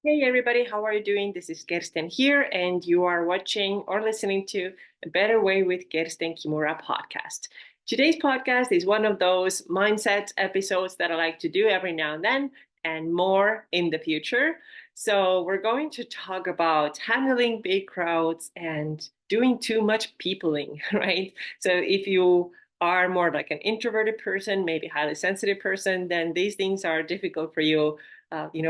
Hey everybody, how are you doing? This is Kirsten here, and you are watching or listening to A Better Way with Kirsten Kimura podcast. Today's podcast is one of those mindset episodes that I like to do every now and then, and more in the future. So, we're going to talk about handling big crowds and doing too much peopling, right? So, if you are more like an introverted person, maybe highly sensitive person, then these things are difficult for you.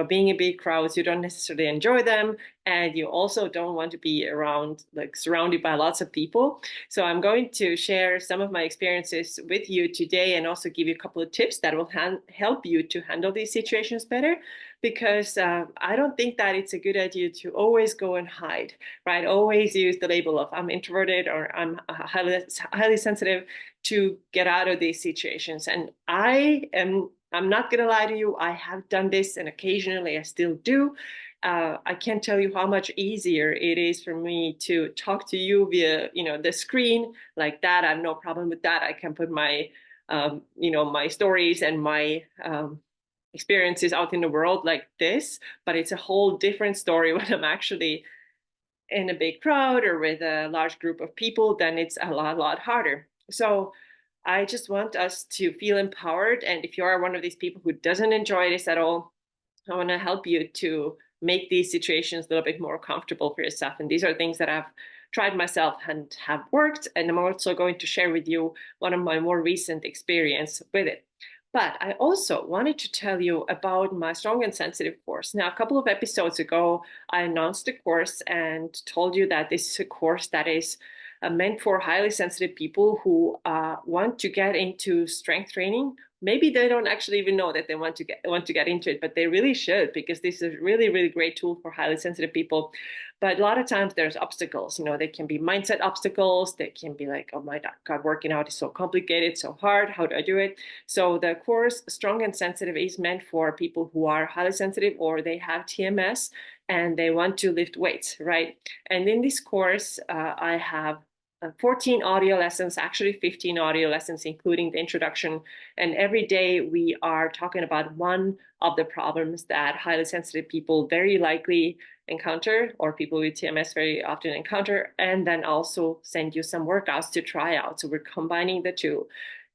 Being in big crowds, you don't necessarily enjoy them, and you also don't want to be around, like surrounded by lots of people. So I'm going to share some of my experiences with you today, and also give you a couple of tips that will help you to handle these situations better. Because I don't think that it's a good idea to always go and hide, right? Always use the label of I'm introverted or I'm highly sensitive to get out of these situations. And I'm not going to lie to you. I have done this, and occasionally I still do. I can't tell you how much easier it is for me to talk to you via, the screen like that. I have no problem with that. I can put my stories and my experiences out in the world like this. But it's a whole different story when I'm actually in a big crowd or with a large group of people. Then it's a lot harder. So I just want us to feel empowered. And if you are one of these people who doesn't enjoy this at all, I want to help you to make these situations a little bit more comfortable for yourself. And these are things that I've tried myself and have worked. And I'm also going to share with you one of my more recent experience with it. But I also wanted to tell you about my Strong and Sensitive course. Now, a couple of episodes ago, I announced the course and told you that this is a course that is meant for highly sensitive people who want to get into strength training. Maybe they don't actually even know that they want to get into it, but they really should, because this is a really great tool for highly sensitive people. But a lot of times there's obstacles. They can be mindset obstacles. They can be like, oh my God, working out is so complicated, so hard. How do I do it? So the course Strong and Sensitive is meant for people who are highly sensitive or they have TMS and they want to lift weights, right? And in this course, I have 14 audio lessons, actually 15 audio lessons, including the introduction. And every day we are talking about one of the problems that highly sensitive people very likely encounter, or people with TMS very often encounter, and then also send you some workouts to try out. So we're combining the two.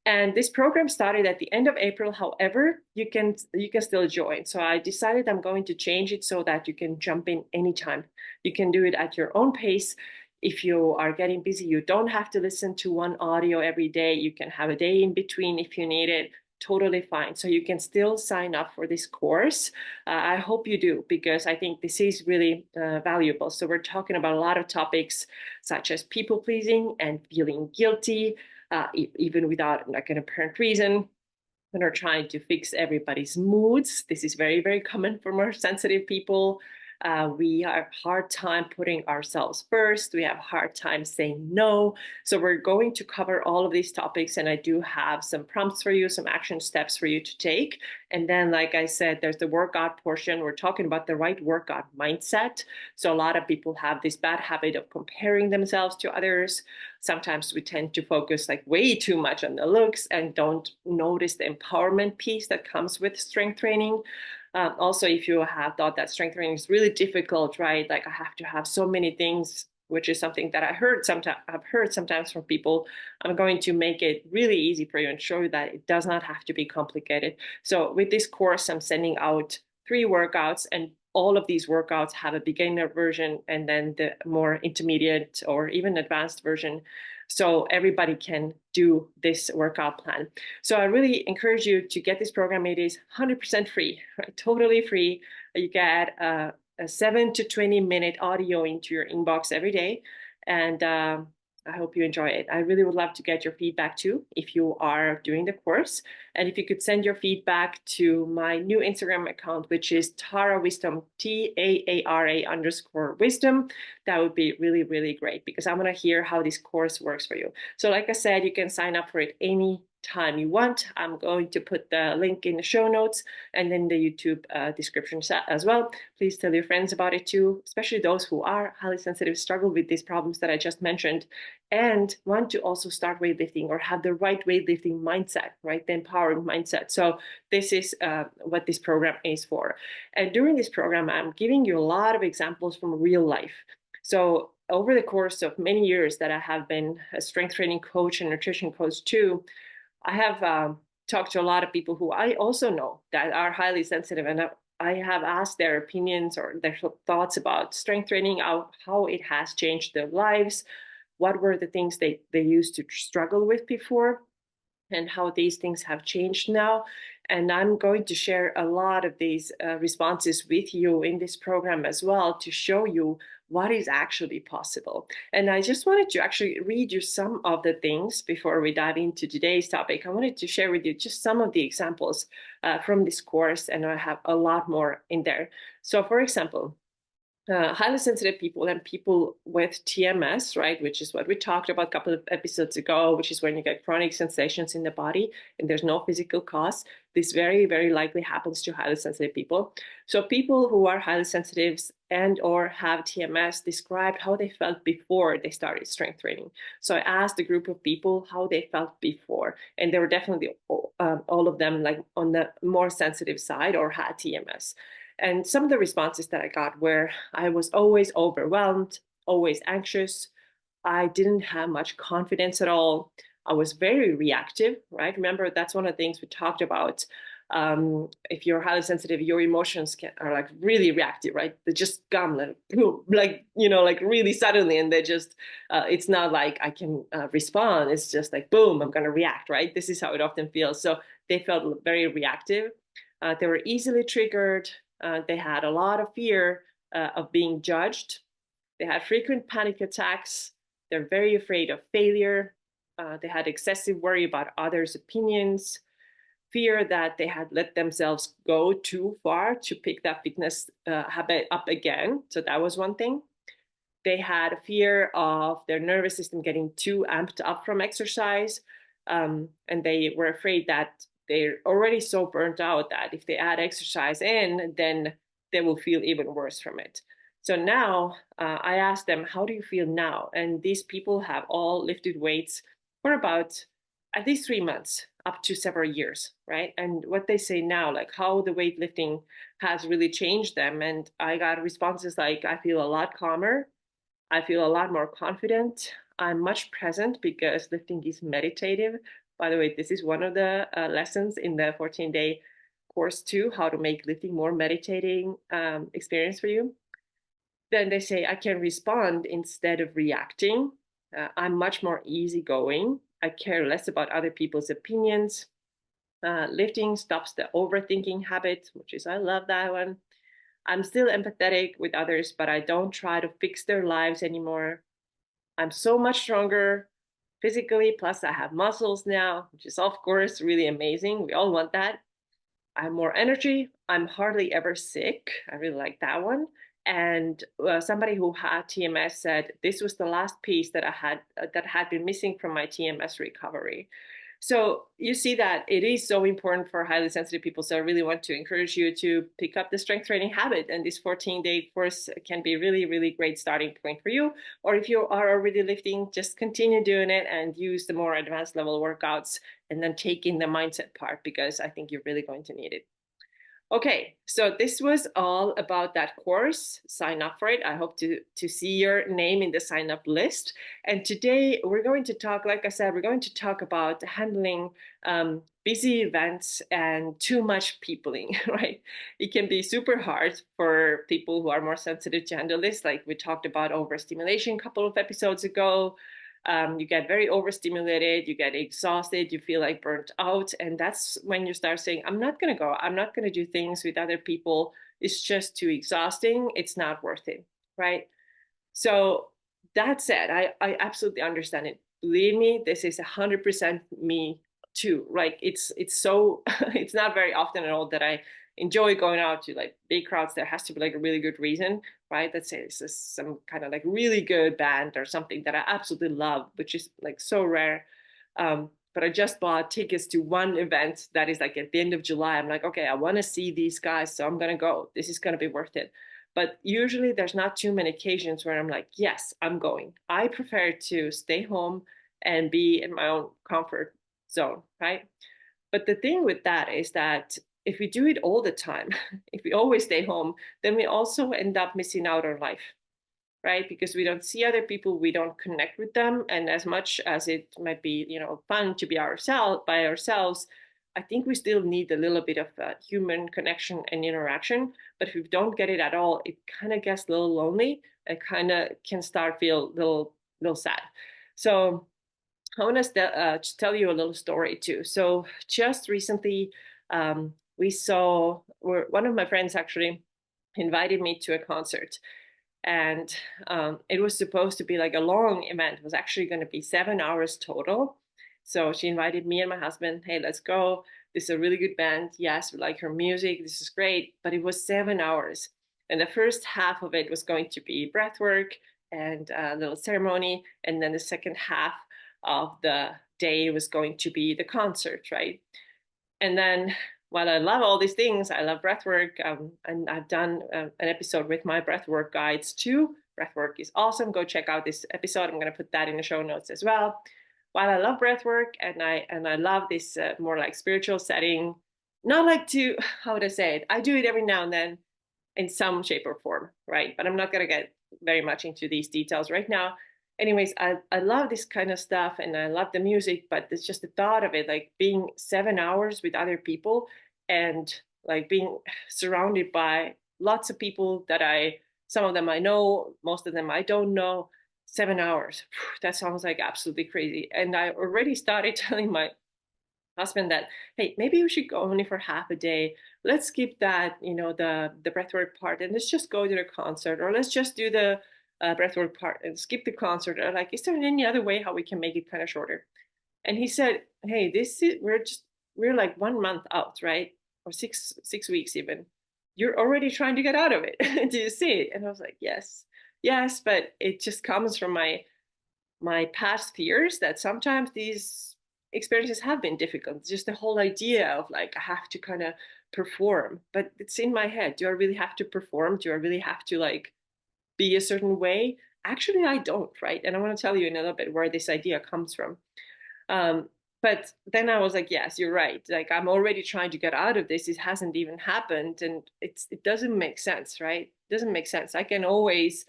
And this program started at the end of April. However, you can still join. So I decided I'm going to change it so that you can jump in anytime. You can do it at your own pace. If you are getting busy, you don't have to listen to one audio every day. You can have a day in between if you need it. Totally fine. So you can still sign up for this course. I hope you do, because I think this is really valuable. So we're talking about a lot of topics such as people pleasing and feeling guilty, even without like an apparent reason, when we're trying to fix everybody's moods. This is very common for more sensitive people. We have a hard time putting ourselves first. We have a hard time saying no. So we're going to cover all of these topics, and I do have some prompts for you, some action steps for you to take. And then, like I said, there's the workout portion. We're talking about the right workout mindset. So a lot of people have this bad habit of comparing themselves to others. Sometimes we tend to focus like way too much on the looks and don't notice the empowerment piece that comes with strength training. Also, if you have thought that strength training is really difficult, right? Like, I have to have so many things, which is something that I've heard sometimes from people. I'm going to make it really easy for you and show you that it does not have to be complicated. So with this course, I'm sending out 3 workouts, and all of these workouts have a beginner version and then the more intermediate or even advanced version. So everybody can do this workout plan. So I really encourage you to get this program. It is 100% free, right? Totally free. You get a 7 to 20-minute audio into your inbox every day. And I hope you enjoy it. I really would love to get your feedback too, if you are doing the course. And if you could send your feedback to my new Instagram account, which is Tara Wisdom, TAARA_wisdom, that would be really great, because I want to hear how this course works for you. So like I said, you can sign up for it any time you want. I'm going to put the link in the show notes and then the YouTube description as well. Please tell your friends about it too, especially those who are highly sensitive, struggle with these problems that I just mentioned, and want to also start weightlifting or have the right weightlifting mindset, right? The empowering mindset. So this is what this program is for. And during this program, I'm giving you a lot of examples from real life. So over the course of many years that I have been a strength training coach and nutrition coach too, I have talked to a lot of people who I also know that are highly sensitive, and I have asked their opinions or their thoughts about strength training, how it has changed their lives, what were the things they used to struggle with before, and how these things have changed now. And I'm going to share a lot of these responses with you in this program as well to show you what is actually possible. And I just wanted to actually read you some of the things before we dive into today's topic. I wanted to share with you just some of the examples from this course, and I have a lot more in there. So, for example, highly sensitive people and people with TMS, right, which is what we talked about a couple of episodes ago, which is when you get chronic sensations in the body and there's no physical cause. This very, very likely happens to highly sensitive people. So people who are highly sensitive and or have TMS described how they felt before they started strength training. So I asked a group of people how they felt before, and they were definitely all of them like on the more sensitive side or had TMS. And some of the responses that I got were I was always overwhelmed, always anxious. I didn't have much confidence at all. I was very reactive, right? Remember, that's one of the things we talked about. If you're highly sensitive, your emotions are like really reactive, right? They just come like, boom, like, like really suddenly. And they just, it's not like I can respond. It's just like, boom, I'm going to react, right? This is how it often feels. So they felt very reactive. They were easily triggered. They had a lot of fear of being judged. They had frequent panic attacks. They're very afraid of failure. They had excessive worry about others' opinions, fear that they had let themselves go too far to pick that fitness habit up again. So that was one thing. They had a fear of their nervous system getting too amped up from exercise. And they were afraid that they're already so burnt out that if they add exercise in, then they will feel even worse from it. So now I asked them, how do you feel now? And these people have all lifted weights for about at least 3 months, up to several years, right? And what they say now, like how the weightlifting has really changed them. And I got responses like, I feel a lot calmer. I feel a lot more confident. I'm much present because lifting is meditative. By the way, this is one of the lessons in the 14-day course too, how to make lifting more meditating experience for you. Then they say, I can respond instead of reacting. I'm much more easygoing. I care less about other people's opinions. Lifting stops the overthinking habit, which is, I love that one. I'm still empathetic with others, but I don't try to fix their lives anymore. I'm so much stronger physically, plus I have muscles now, which is, of course, really amazing. We all want that. I have more energy. I'm hardly ever sick. I really like that one. And somebody who had TMS said this was the last piece that had been missing from my TMS recovery. So you see that it is so important for highly sensitive people. So I really want to encourage you to pick up the strength training habit. And this 14-day course can be really, really great starting point for you. Or if you are already lifting, just continue doing it and use the more advanced level workouts and then take in the mindset part, because I think you're really going to need it. Okay, so this was all about that course. Sign up for it. I hope to see your name in the sign up list. And today we're going to talk, like I said, we're going to talk about handling busy events and too much peopling, right? It can be super hard for people who are more sensitive to handle this. Like we talked about overstimulation a couple of episodes ago. You get very overstimulated, you get exhausted, you feel like burnt out. And that's when you start saying, I'm not going to go, I'm not going to do things with other people. It's just too exhausting. It's not worth it. Right. So that said, I absolutely understand it. Believe me, this is 100% me too. Like it's so, it's not very often at all that I enjoy going out to like big crowds. There has to be like a really good reason, right? Let's say this is some kind of like really good band or something that I absolutely love, which is like so rare. But I just bought tickets to one event that is like at the end of July. I'm like, okay, I want to see these guys, so I'm gonna go. This is gonna be worth it. But usually there's not too many occasions where I'm like, yes, I'm going. I prefer to stay home and be in my own comfort zone, right? But the thing with that is that if we do it all the time, if we always stay home, then we also end up missing out on life, right? Because we don't see other people, we don't connect with them, and as much as it might be, fun to be ourselves by ourselves, I think we still need a little bit of human connection and interaction. But if we don't get it at all, it kind of gets a little lonely and kind of can start feel a little sad. So I want to tell you a little story too. So just recently, we saw, one of my friends actually invited me to a concert, and it was supposed to be like a long event. It was actually going to be 7 hours total. So she invited me and my husband. Hey, let's go. This is a really good band. Yes, we like her music. This is great. But it was 7 hours, and the first half of it was going to be breath work and a little ceremony, and then the second half of the day was going to be the concert, right? And then, while I love all these things, I love breathwork, and I've done an episode with my breathwork guides too. Breathwork is awesome. Go check out this episode. I'm going to put that in the show notes as well. While I love breathwork and I love this more like spiritual setting, not like to, how would I say it? I do it every now and then in some shape or form, right? But I'm not going to get very much into these details right now. Anyways, I love this kind of stuff and I love the music, but it's just the thought of it, like being 7 hours with other people and like being surrounded by lots of people that some of them I know, most of them I don't know. 7 hours, that sounds like absolutely crazy. And I already started telling my husband that, hey, maybe we should go only for half a day. Let's skip that, the breathwork part, and let's just go to the concert, or let's just do the breathwork part and skip the concert. Or like, is there any other way how we can make it kind of shorter? And he said, hey, we're like 1 month out, right? Or six weeks even. You're already trying to get out of it. Do you see it? And I was like, yes, but it just comes from my past fears that sometimes these experiences have been difficult. Just the whole idea of like, I have to kind of perform, but it's in my head. Do I really have to perform? Do I really have to like be a certain way? Actually, I don't, right? And I want to tell you in a little bit where this idea comes from. Um, but then I was like, yes, you're right. Like I'm already trying to get out of this. It hasn't even happened. And it doesn't make sense, right? It doesn't make sense. I can always,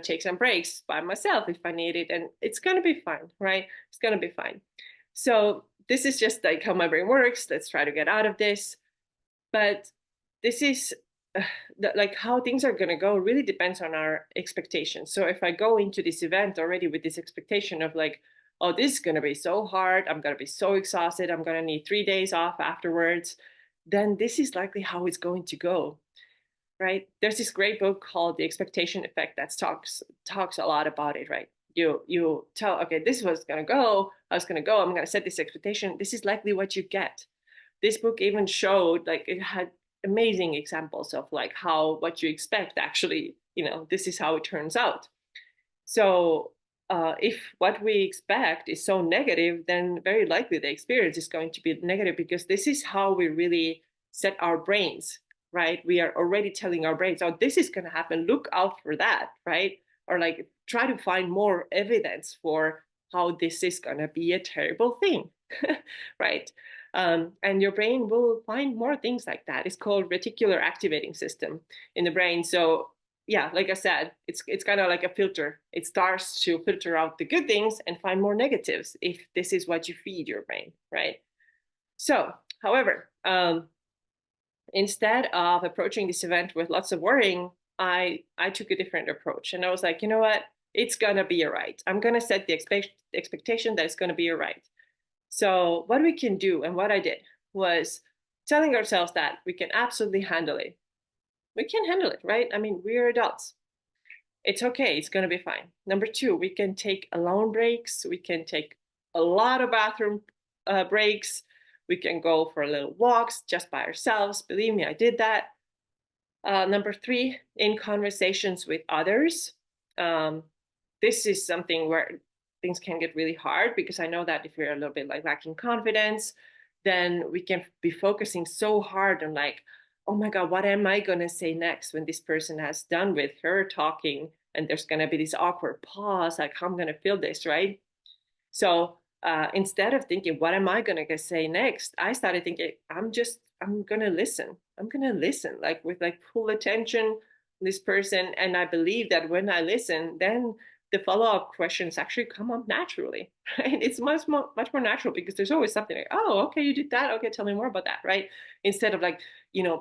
take some breaks by myself if I need it. And it's gonna be fine, right? It's gonna be fine. So this is just like how my brain works. Let's try to get out of this. But this is like how things are going to go really depends on our expectations. So if I go into this event already with this expectation of like, oh, this is going to be so hard, I'm going to be so exhausted, I'm going to need 3 days off afterwards, then this is likely how it's going to go, right? There's this great book called The Expectation Effect that talks a lot about it, right? You tell, okay, this was going to go, I was going to go, I'm going to set this expectation, this is likely what you get. This book even showed, like, it had amazing examples of like how what you expect actually, this is how it turns out. So if what we expect is so negative, then very likely the experience is going to be negative, because this is how we really set our brains, right? We are already telling our brains, oh, this is going to happen, look out for that, right? Or like try to find more evidence for how this is going to be a terrible thing, right? And your brain will find more things like that. It's called reticular activating system in the brain. So yeah, like I said, it's kind of like a filter. It starts to filter out the good things and find more negatives if this is what you feed your brain, right? So, however, instead of approaching this event with lots of worrying, I took a different approach, and I was like, you know what? It's gonna be all right. I'm gonna set the expectation that it's gonna be all right. So what we can do, and what I did, was telling ourselves that we can absolutely handle it. We can handle it, right? I mean, we're adults. It's okay. It's going to be fine. Number two, we can take alone breaks. We can take a lot of bathroom breaks. We can go for little walks just by ourselves. Believe me, I did that. Number three, in conversations with others. Um, this is something where things can get really hard, because I know that if we're a little bit like lacking confidence, then we can be focusing so hard on like, oh my God, what am I going to say next when this person has done with her talking and there's going to be this awkward pause, like how I'm going to feel this, right? So instead of thinking, what am I going to say next? I started thinking, I'm going to listen. I'm going to listen like with like full attention this person. And I believe that when I listen, then the follow-up questions actually come up naturally, right? It's much more natural because there's always something like, oh, okay, you did that. Okay, tell me more about that, right? Instead of like,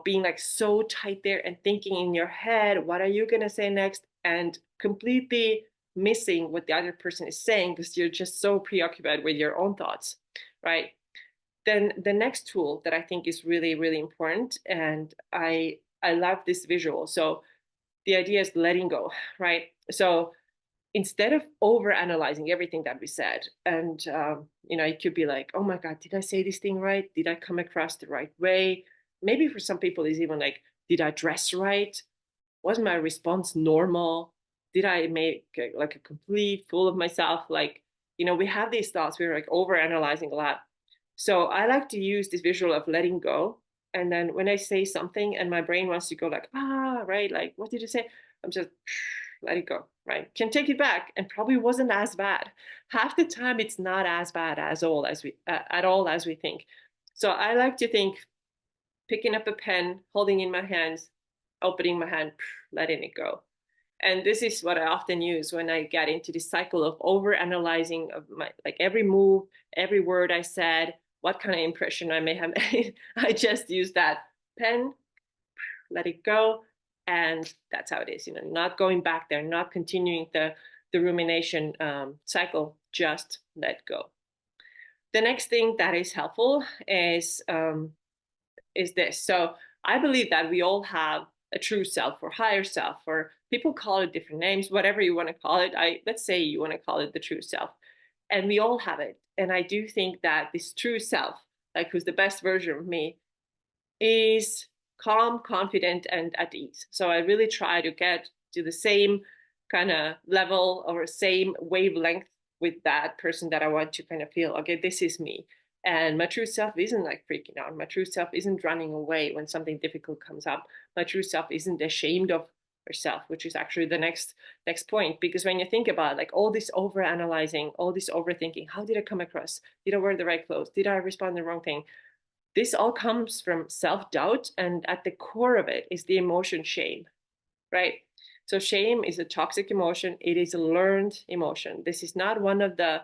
being like so tight there and thinking in your head, what are you going to say next? And completely missing what the other person is saying because you're just so preoccupied with your own thoughts, right? Then the next tool that I think is really, really important, and I love this visual. So the idea is letting go, right? So instead of over analyzing everything that we said, and it could be like, oh my God, did I say this thing right? Did I come across the right way? Maybe for some people, it's even like, did I dress right? Was my response normal? Did I make like a complete fool of myself? Like, we have these thoughts, we're like over analyzing a lot. So I like to use this visual of letting go. And then when I say something and my brain wants to go like, right, like, what did you say? I'm just let it go, right? Can take it back and probably wasn't as bad. Half the time, it's not as bad at all as we think. So I like to think picking up a pen, holding in my hands, opening my hand, letting it go. And this is what I often use when I get into this cycle of over analyzing of my like every move, every word I said, what kind of impression I may have made. I just use that pen, let it go, and that's how it is. Not going back there, not continuing the rumination cycle. Just let go. The next thing that is helpful is this. So I believe that we all have a true self or higher self, or people call it different names, whatever you want to call it. Let's say you want to call it the true self, and we all have it. And I do think that this true self, like who's the best version of me, is calm, confident, and at ease. So I really try to get to the same kind of level or same wavelength with that person that I want to kind of feel, okay, this is me. And my true self isn't like freaking out. My true self isn't running away when something difficult comes up. My true self isn't ashamed of herself, which is actually the next point. Because when you think about like all this over analyzing, all this overthinking, how did I come across? Did I wear the right clothes? Did I respond the wrong thing? This all comes from self-doubt, and at the core of it is the emotion shame, right? So shame is a toxic emotion. It is a learned emotion. This is not one of the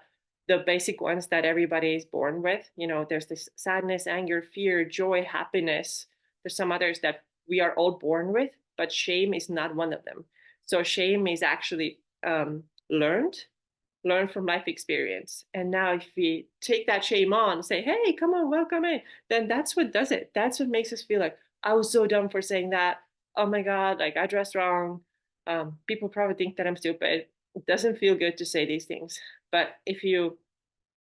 basic ones that everybody is born with. There's this sadness, anger, fear, joy, happiness. There's some others that we are all born with, but shame is not one of them. So shame is actually learned, learn from life experience. And now if we take that shame on, say, hey, come on, welcome in, then that's what does it. That's what makes us feel like, I was so dumb for saying that. Oh my God, like I dressed wrong. People probably think that I'm stupid. It doesn't feel good to say these things. But if you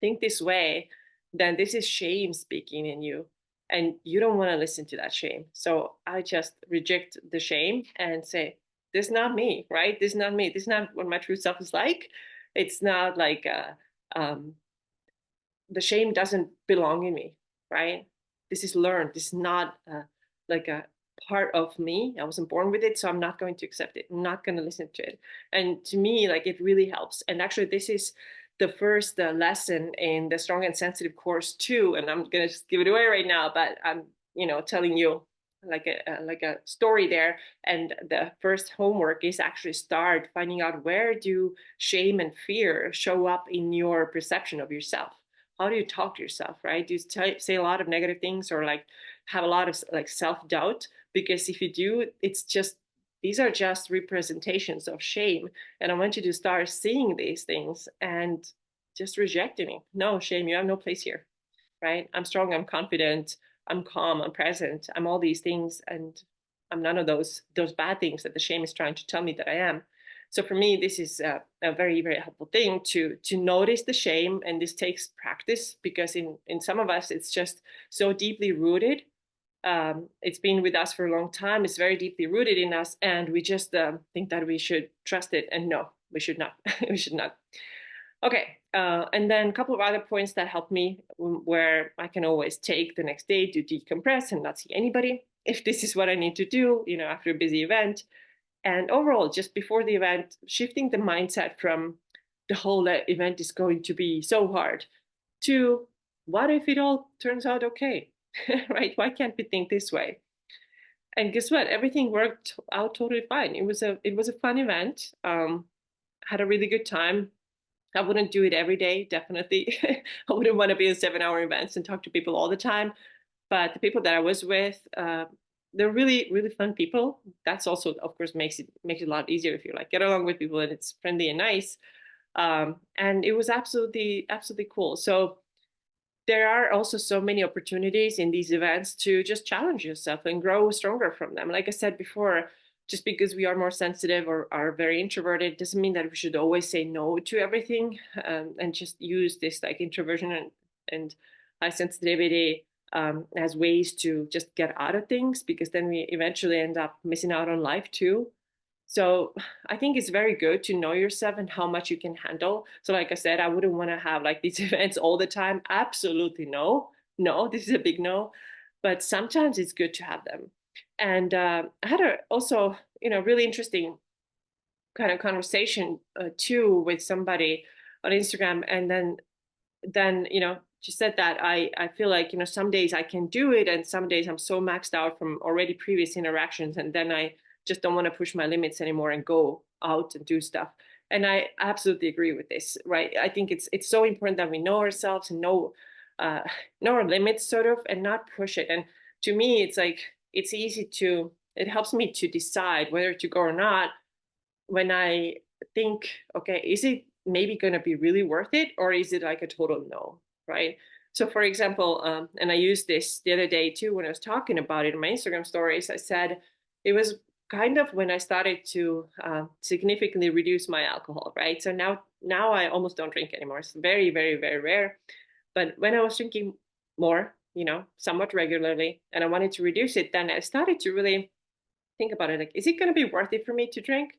think this way, then this is shame speaking in you. And you don't want to listen to that shame. So I just reject the shame and say, this is not me, right? This is not me. This is not what my true self is like. It's not like the shame doesn't belong in me, right? This is learned. This is not like a part of me. I wasn't born with it, so I'm not going to accept it. I'm not going to listen to it. And to me, like it really helps. And actually, this is the first lesson in the Strong and Sensitive course too. And I'm going to just give it away right now, but I'm telling you like a story there. And the first homework is actually start finding out where do shame and fear show up in your perception of yourself. How do you talk to yourself, right? Do you say a lot of negative things or like have a lot of like self-doubt? Because if you do, it's just these are just representations of shame. And I want you to start seeing these things and just rejecting it. No, shame, you have no place here, right? I'm strong, I'm confident, I'm calm, I'm present, I'm all these things, and I'm none of those bad things that the shame is trying to tell me that I am. So for me, this is a very, very helpful thing to notice the shame, and this takes practice because in some of us, it's just so deeply rooted. It's been with us for a long time. It's very deeply rooted in us, and we just think that we should trust it. And no, we should not. We should not. Okay, and then a couple of other points that help me where I can always take the next day to decompress and not see anybody if this is what I need to do, after a busy event. And overall, just before the event, shifting the mindset from the whole event is going to be so hard to what if it all turns out okay? Right? Why can't we think this way? And guess what? Everything worked out totally fine. It was a fun event. Had a really good time. I wouldn't do it every day, definitely. I wouldn't want to be in 7 hour events and talk to people all the time. But the people that I was with, they're really, really fun people. That's also, of course, makes it a lot easier if you like get along with people and it's friendly and nice. And it was absolutely, absolutely cool. So there are also so many opportunities in these events to just challenge yourself and grow stronger from them. Like I said before, just because we are more sensitive or are very introverted doesn't mean that we should always say no to everything, and just use this like introversion and high sensitivity as ways to just get out of things, because then we eventually end up missing out on life too. So I think it's very good to know yourself and how much you can handle. So like I said, I wouldn't want to have like these events all the time. Absolutely no. No, this is a big no. But sometimes it's good to have them. And I had a also, really interesting kind of conversation too with somebody on Instagram. And then she said that I feel like some days I can do it and some days I'm so maxed out from already previous interactions, and then I just don't want to push my limits anymore and go out and do stuff. And I absolutely agree with this, right? I think it's so important that we know ourselves and uh know our limits sort of, and not push it. And to me it's like it helps me to decide whether to go or not when I think, okay, is it maybe going to be really worth it, or is it like a total no, right? So, for example, and I used this the other day too when I was talking about it in my Instagram stories. I said it was kind of when I started to significantly reduce my alcohol, right? So now I almost don't drink anymore. It's very, very, very rare. But when I was drinking more, somewhat regularly, and I wanted to reduce it, then I started to really think about it, like, is it going to be worth it for me to drink,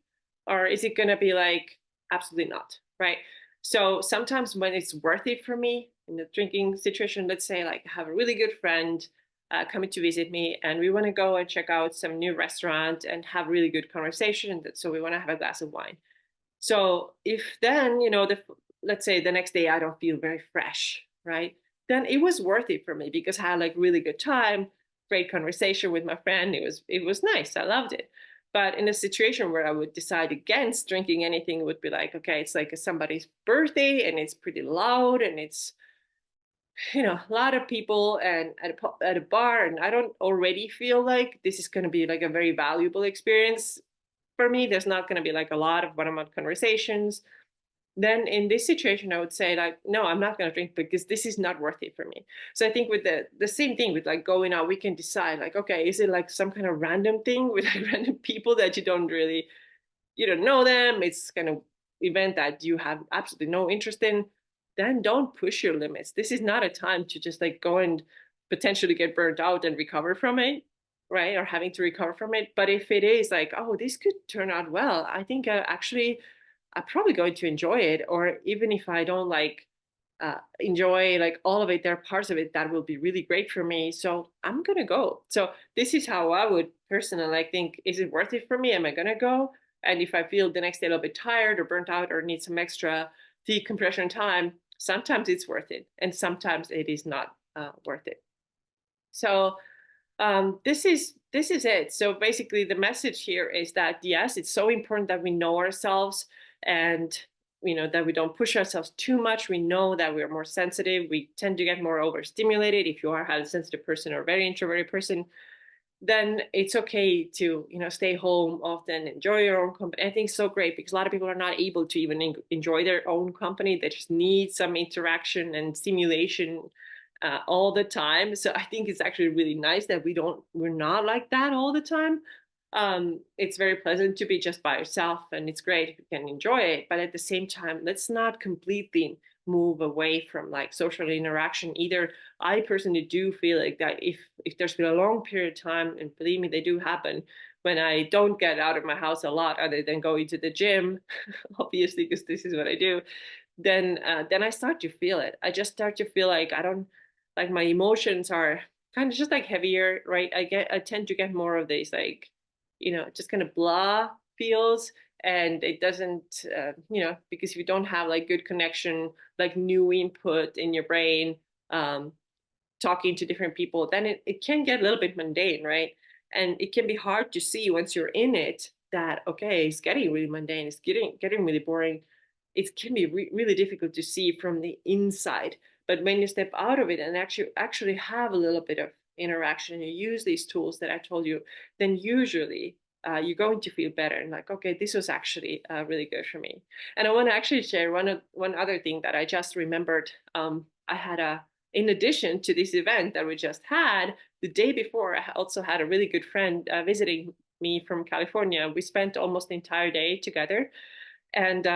or is it going to be like absolutely not, right? So sometimes when it's worth it for me in the drinking situation, let's say like I have a really good friend coming to visit me and we want to go and check out some new restaurant and have really good conversation, so we want to have a glass of wine. So if then, let's say the next day I don't feel very fresh, right? Then it was worth it for me because I had like really good time, great conversation with my friend. It was nice. I loved it. But in a situation where I would decide against drinking anything, it would be like, okay, it's like somebody's birthday and it's pretty loud and it's a lot of people and at a bar, and I don't already feel like this is going to be like a very valuable experience for me. There's not going to be like a lot of one-on-one conversations. Then in this situation I would say like, no, I'm not going to drink because this is not worth it for me. So I think with the same thing with like going out, we can decide like, okay, is it like some kind of random thing with like random people that you don't know them, it's kind of event that you have absolutely no interest in, then don't push your limits. This is not a time to just like go and potentially get burnt out and recover from it, right? Or having to recover from it. But if it is like, oh, this could turn out well, I think actually I'm probably going to enjoy it. Or even if I don't like enjoy like all of it, there are parts of it that will be really great for me. So I'm gonna go. So this is how I would personally like think, is it worth it for me? Am I gonna go? And if I feel the next day a little bit tired or burnt out or need some extra decompression time, sometimes it's worth it. And sometimes it is not worth it. So this is it. So basically, the message here is that yes, it's so important that we know ourselves, and that we don't push ourselves too much. We know that we're more sensitive. We tend to get more overstimulated. If you are a highly sensitive person or a very introverted person, then it's okay to stay home often, enjoy your own company. I think it's so great because a lot of people are not able to even enjoy their own company. They just need some interaction and stimulation all the time. So I think it's actually really nice that we're not like that all the time. It's very pleasant to be just by yourself, and it's great if you can enjoy it. But at the same time, let's not completely move away from like social interaction either. I personally do feel like that if there's been a long period of time, and believe me, they do happen, when I don't get out of my house a lot other than going to the gym, obviously, because this is what I do, then I start to feel it. I just start to feel like I don't like my emotions are kind of just like heavier, right? I tend to get more of these like, just kind of blah feels. and it doesn't, because if you don't have like good connection, like new input in your brain, um, talking to different people, then it can get a little bit mundane, right? And it can be hard to see once you're in it that, okay, it's getting really mundane, it's getting really boring. It can be really difficult to see from the inside. But when you step out of it and actually have a little bit of interaction, and you use these tools that I told you, then usually you're going to feel better and like, okay, this was actually really good for me. And I want to actually share one other thing that I just remembered. I had a In addition to this event that we just had, the day before, I also had a really good friend visiting me from California. We spent almost the entire day together, and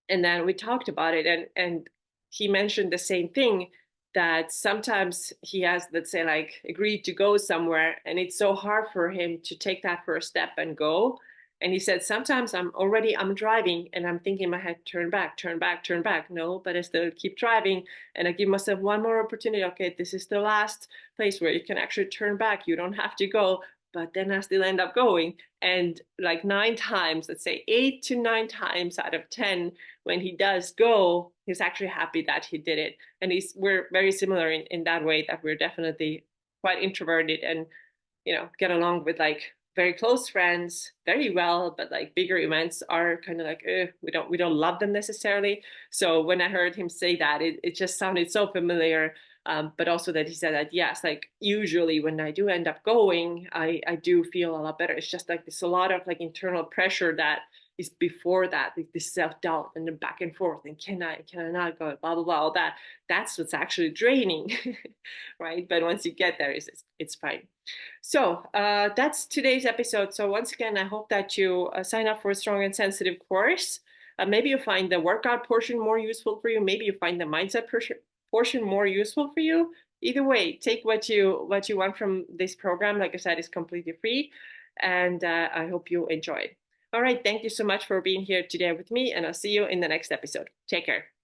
and then we talked about it, and he mentioned the same thing, that sometimes he has, let's say, like agreed to go somewhere, and it's so hard for him to take that first step and go. And he said, sometimes I'm driving and I'm thinking in my head, turn back, turn back, turn back. No, but I still keep driving, and I give myself one more opportunity. Okay, this is the last place where you can actually turn back, you don't have to go. But then I still end up going. And like 9 times, let's say 8 to 9 times out of 10, when he does go, he's actually happy that he did it. And we're very similar in that way, that we're definitely quite introverted, and get along with like very close friends very well, but like bigger events are kind of like, we don't love them necessarily. So when I heard him say that, it just sounded so familiar. But also that he said that, yes, like usually when I do end up going, I do feel a lot better. It's just like there's a lot of like internal pressure that is before that, like this self-doubt and the back and forth, and can I not go, blah blah blah, all that. That's what's actually draining. Right? But once you get there, it's fine. So that's today's episode. So once again, I hope that you sign up for a strong and sensitive course. Maybe you find the workout portion more useful for you. Maybe you find the mindset portion more useful for you. Either way, take what you want from this program. Like I said, it's completely free, and I hope you enjoy it. All right, thank you so much for being here today with me, and I'll see you in the next episode. Take care.